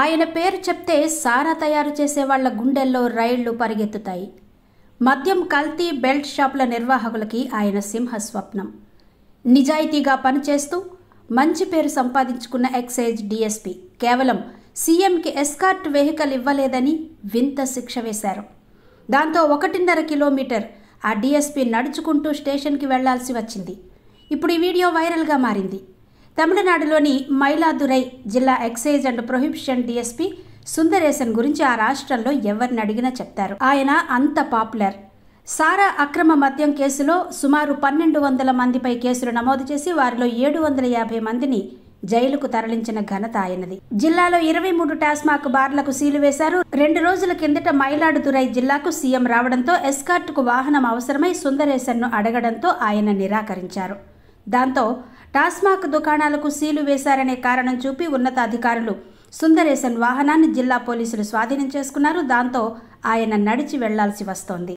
ఆయన పేరు చెప్తే సారా తయారు చేసే వాళ్ల గుండెల్లో రైళ్లు పరిగెత్తుతాయి. మద్యం కల్తీ బెల్ట్ షాపుల నిర్వాహకులకి ఆయన సింహస్వప్నం. నిజాయితీగా పనిచేస్తూ మంచి పేరు సంపాదించుకున్న ఎక్సైజ్ డీఎస్పీ కేవలం సీఎంకి ఎస్కార్ట్ వెహికల్ ఇవ్వలేదని వింత శిక్ష వేశారు. దాంతో 1.5 కిలోమీటర్ ఆ డీఎస్పీ నడుచుకుంటూ స్టేషన్కి వెళ్లాల్సి వచ్చింది. ఇప్పుడు ఈ వీడియో వైరల్గా మారింది. తమిళనాడులోని మైలాదురై జిల్లా excise and prohibition DSP Sundaresan గురించి ఆ రాష్ట్రంలో ఎవరిని అడిగినా చెప్తారు. ఆయన అంత పాపులర్. సారా అక్రమ మద్యం కేసులో సుమారు 1200 మందిపై కేసులు నమోదు చేసి వారిలో 750 మందిని జైలుకు తరలించిన ఘనత ఆయనది. జిల్లాలో 23 టాస్మాక్ బార్లకు సీలు వేశారు. 2 రోజుల కిందట మైలాడుతురై జిల్లాకు సీఎం రావడంతో ఎస్కార్ట్కు వాహనం అవసరమై సుందరేశన్ను అడగడంతో ఆయన నిరాకరించారు. దాంతో టాస్మాక్ దుకాణాలకు సీలు వేశారనే కారణం చూపి ఉన్నతాధికారులు సుందరేశన్ వాహనాన్ని జిల్లా పోలీసులు స్వాధీనం చేసుకున్నారు. దాంతో ఆయన నడిచి వెళ్లాల్సి వస్తోంది.